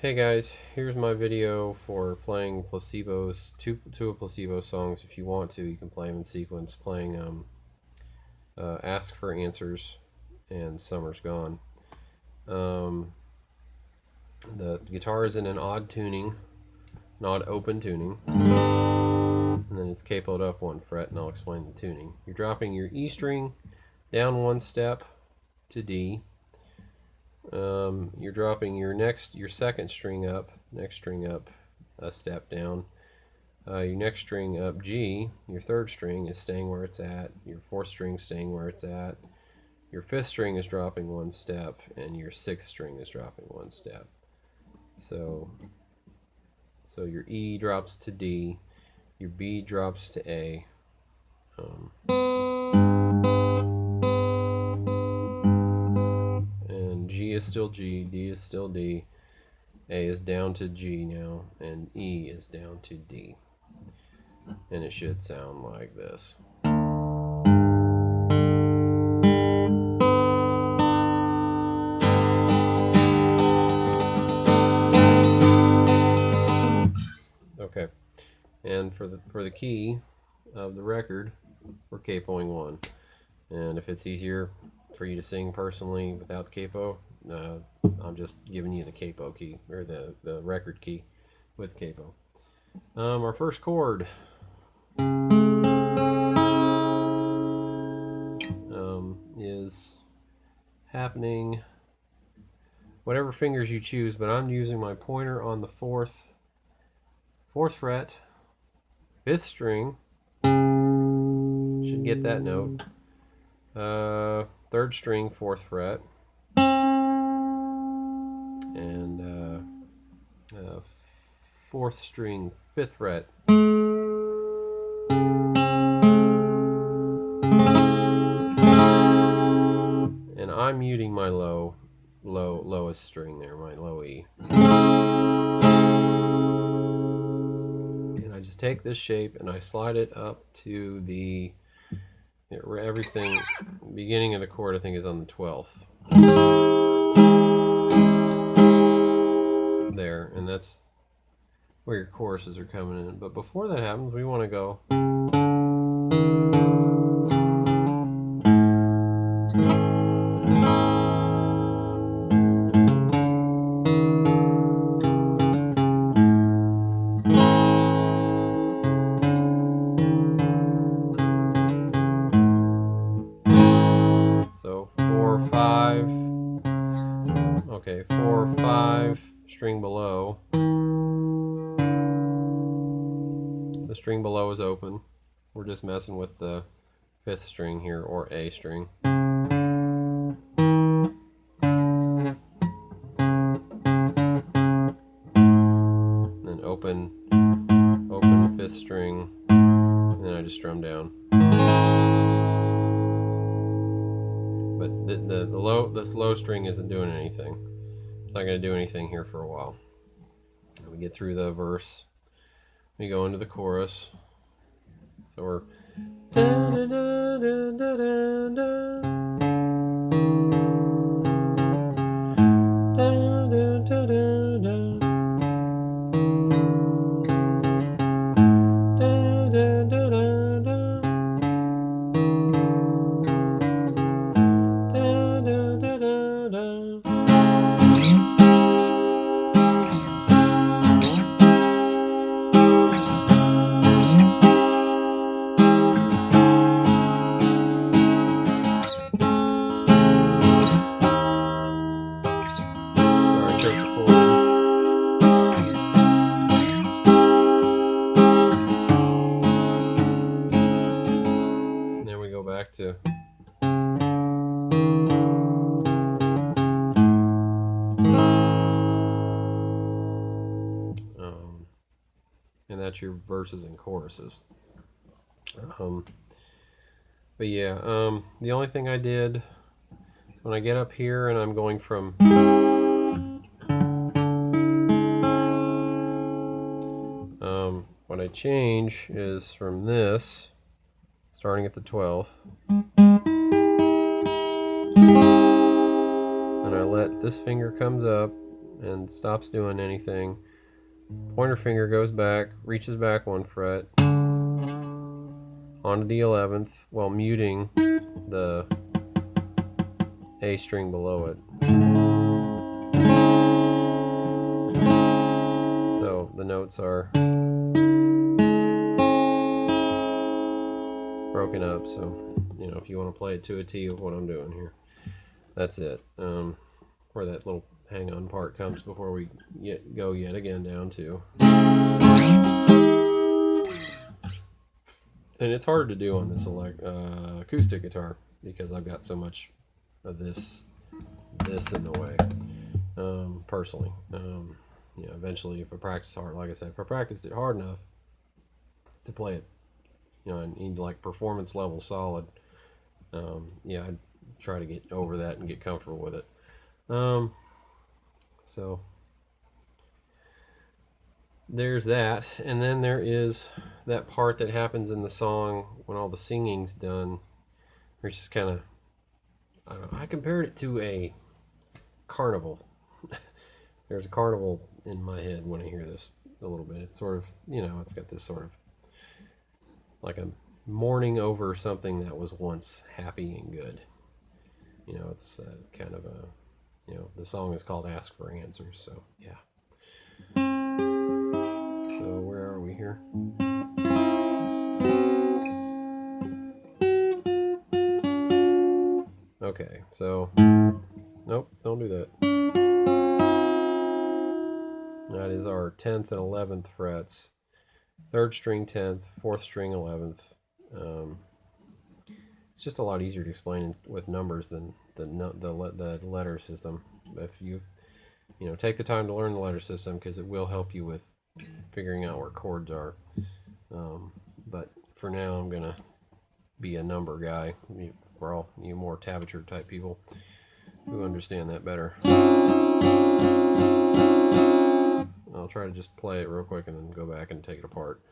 Hey guys, here's my video for playing Placebo's two of Placebo songs. If you want to, you can play them in sequence, playing Ask for Answers and Summer's Gone. The guitar is in an odd tuning, an odd open tuning, and then it's capoed up one fret, and I'll explain the tuning. You're dropping your E string down one step to D. You're dropping your second string up, a step down. Your next string up G, your third string is staying where it's at. Your fourth string is staying where it's at. Your fifth string is dropping one step, and your sixth string is dropping one step. So your E drops to D, your B drops to A. And G is still G, D is still D, A is down to G now, and E is down to D. And it should sound like this. Okay, and for the key of the record, we're capoing 1. And if it's easier for you to sing personally without capo, I'm just giving you the capo key, or the record key with capo. Our first chord is happening whatever fingers you choose, but I'm using my pointer on the fourth fret, 5th string. Should get that note. 3rd string, 4th fret, and 4th string, 5th fret. And I'm muting my lowest string there, my low E. And I just take this shape and I slide it up to the everything. Beginning of the chord, I think, is on the 12th. There, and that's where your choruses are coming in. But before that happens, we want to go. So 4, 5. Okay, 4, 5, string below. The string below is open. We're just messing with the 5th string here, or A string. Then open 5th string, and then I just strum down. But this low string isn't doing anything. It's not going to do anything here for a while. We get through the verse, we go into the chorus. So we're da, da, da, da, da, da, da, da, da, da, da. Back to and that's your verses and choruses. But yeah, the only thing I did when I get up here and I'm going from what I change is from this, starting at the 12th, and I let this finger comes up, and stops doing anything. Pointer finger goes back, reaches back 1 fret onto the 11th while muting the A string below it. So the notes are broken up, so if you want to play it to a T of what I'm doing here, that's it. Where that little hang on part comes before we go yet again down to. And it's hard to do on this acoustic guitar because I've got so much of this in the way. Personally, eventually, if I practice hard, like I said, if I practiced it hard enough to play it, and like performance level solid, I'd try to get over that and get comfortable with it. So there's that, and then there is that part that happens in the song when all the singing's done. It's just kind of, I don't know, I compared it to a carnival. There's a carnival in my head when I hear this a little bit. It's sort of, it's got this sort of like a mourning over something that was once happy and good. It's kind of a, the song is called Ask for Answers, so yeah. So where are we here? Okay, so, nope, don't do that. That is our 10th and 11th frets. 3rd string 10th, 4th string 11th. It's just a lot easier to explain with numbers than the letter system. If you take the time to learn the letter system, because it will help you with figuring out where chords are. But for now, I'm gonna be a number guy for all you more tablature type people who understand that better. I'll try to just play it real quick and then go back and take it apart.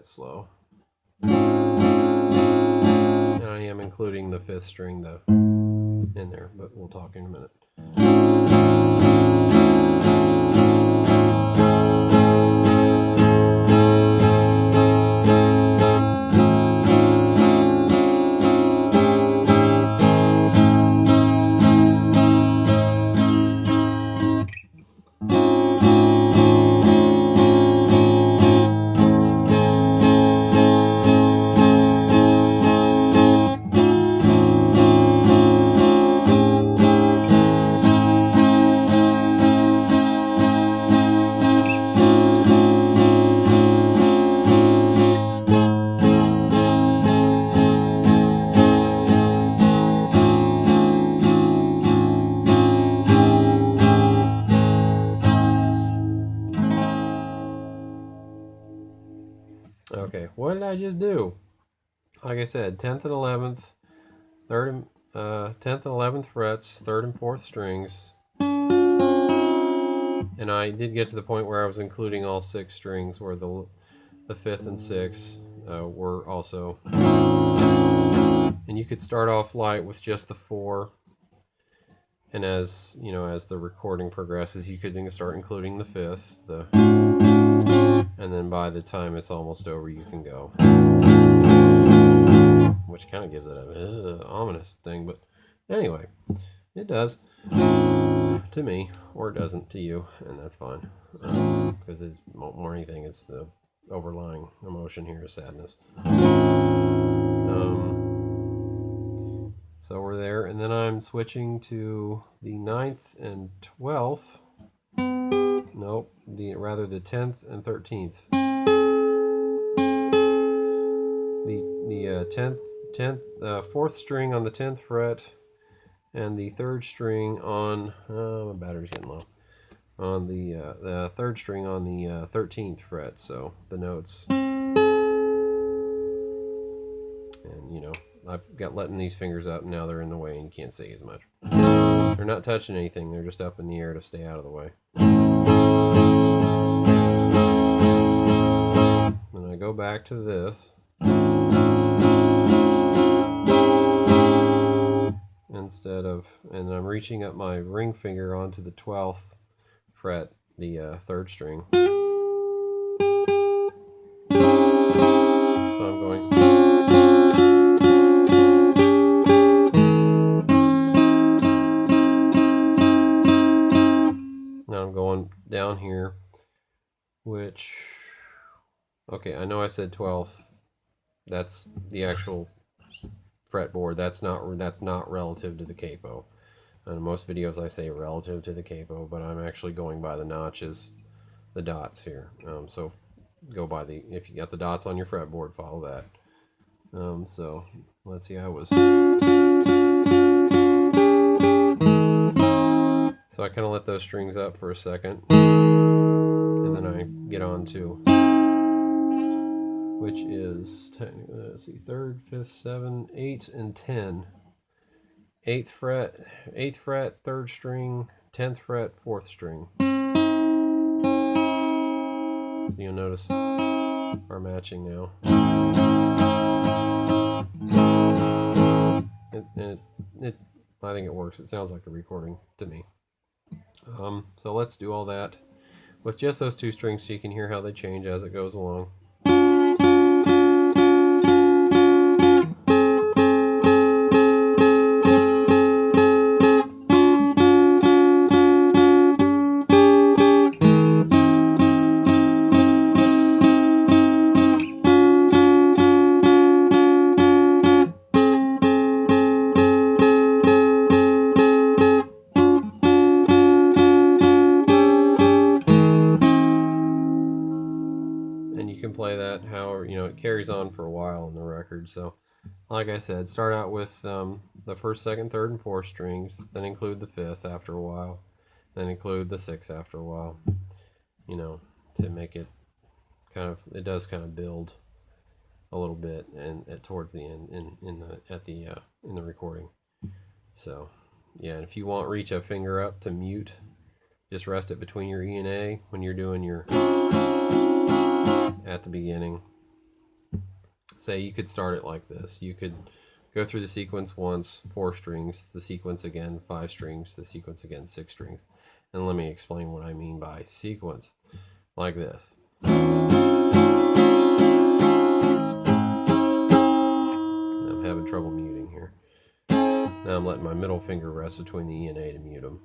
Slow. And I am including the 5th string in there, but we'll talk in a minute. Okay, what did I just do? Like I said, 10th and 11th, 10th and 11th frets, 3rd and 4th strings. And I did get to the point where I was including all 6 strings, where the 5th and 6th were also. And you could start off light with just the 4. And as the recording progresses, you could then start including the 5th, and then by the time it's almost over, you can go. Which kind of gives it a ominous thing, but anyway, it does to me, or it doesn't to you, and that's fine. Because it's more anything, it's the overlying emotion here is sadness. So we're there, and then I'm switching to the 9th and 12th. Nope, rather the 10th and 13th. fourth string on the 10th fret, and the third string on my battery's getting low, on the third string on the 13th fret. So the notes, and you know, I've got letting these fingers up, now they're in the way and you can't see as much. They're not touching anything, they're just up in the air to stay out of the way. And I go back to this, instead of, and I'm reaching up my ring finger onto the 12th fret, the third string. So I'm going. Now I'm going down here, which, okay, I know I said 12th. That's the actual fretboard. That's not relative to the capo. In most videos I say relative to the capo, but I'm actually going by the notches, the dots here. So go by the, if you got the dots on your fretboard, follow that. So let's see, I was, so I kind of let those strings up for a second, and then I get on to, which is, let's see, 3rd, 5th, 7, 8, and 10. 8th fret, 3rd string, 10th fret, 4th string. So you'll notice are matching now. I think it works. It sounds like a recording to me. So let's do all that with just those two strings so you can hear how they change as it goes along. Play that however, you know, it carries on for a while in the record. So like I said, start out with the 1st, 2nd, 3rd, and 4th strings, then include the 5th after a while, then include the 6th after a while, you know, to make it kind of, it does kind of build a little bit, and towards the end in the recording. So yeah, and if you want, reach a finger up to mute, just rest it between your E and A when you're doing your at the beginning. Say you could start it like this. You could go through the sequence once, 4 strings, the sequence again, 5 strings, the sequence again, 6 strings. And let me explain what I mean by sequence. Like this. I'm having trouble muting here. Now I'm letting my middle finger rest between the E and A to mute them.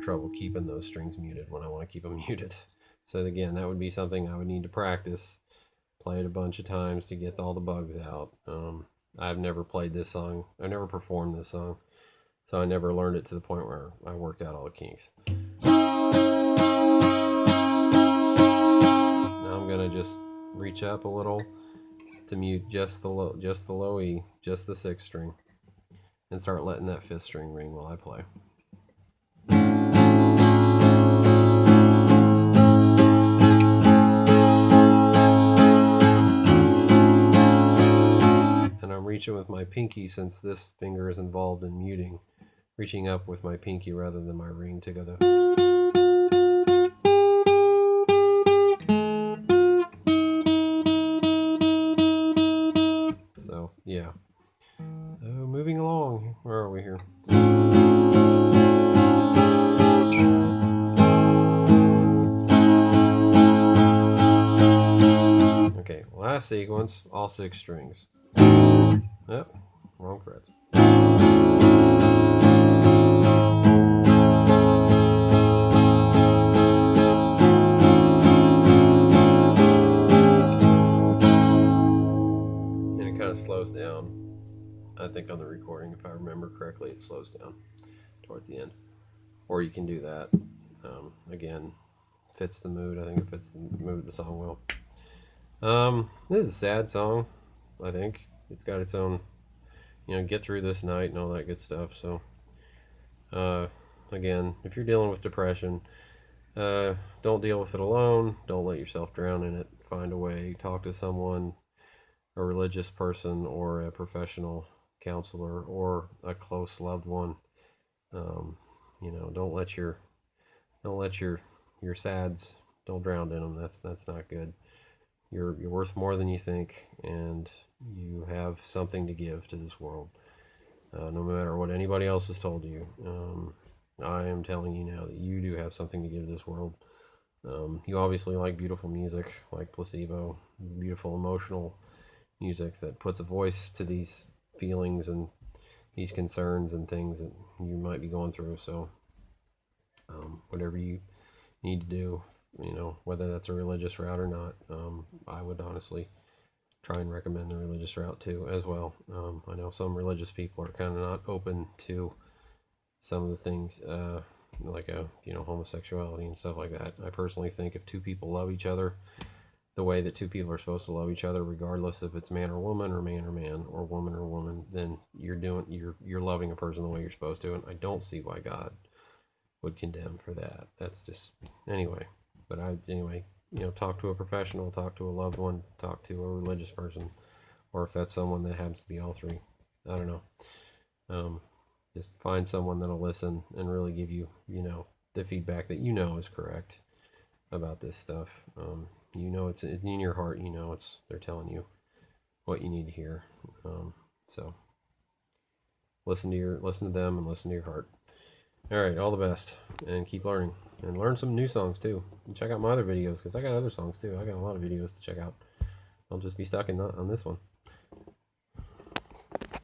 Trouble keeping those strings muted when I want to keep them muted. So again, that would be something I would need to practice, play it a bunch of times to get all the bugs out. I've never played this song, I never performed this song, so I never learned it to the point where I worked out all the kinks. Now I'm gonna just reach up a little to mute just the low E, just the 6th string, and start letting that 5th string ring while I play. Reaching with my pinky, since this finger is involved in muting, reaching up with my pinky rather than my ring to go the. So yeah, moving along, where are we here? Okay, last sequence, all 6 strings. Yep, wrong frets. And it kind of slows down. I think on the recording, if I remember correctly, it slows down towards the end. or you can do that. Again, fits the mood. I think it fits the mood of the song well. This is a sad song. I think it's got its own, get through this night and all that good stuff. So, again, if you're dealing with depression, don't deal with it alone. Don't let yourself drown in it. Find a way. Talk to someone, a religious person, or a professional counselor, or a close loved one. Don't let your sads, don't drown in them. That's not good. You're worth more than you think, and you have something to give to this world. No matter what anybody else has told you, I am telling you now that you do have something to give to this world. You obviously like beautiful music, like Placebo, beautiful emotional music that puts a voice to these feelings and these concerns and things that you might be going through. So, whatever you need to do, whether that's a religious route or not, I would honestly try and recommend the religious route too, as well. I know some religious people are kind of not open to some of the things, like homosexuality and stuff like that. I personally think if two people love each other the way that two people are supposed to love each other, regardless if it's man or woman or man or man or woman, then you're loving a person the way you're supposed to, and I don't see why God would condemn for that. That's just anyway. But talk to a professional, talk to a loved one, talk to a religious person, or if that's someone that happens to be all three. I don't know. Just find someone that'll listen and really give you, the feedback that is correct about this stuff. It's in your heart. They're telling you what you need to hear. So listen to them and listen to your heart. All right, all the best, and keep learning, and learn some new songs too. And check out my other videos, because I got other songs too. I got a lot of videos to check out. I'll just be stuck on this one.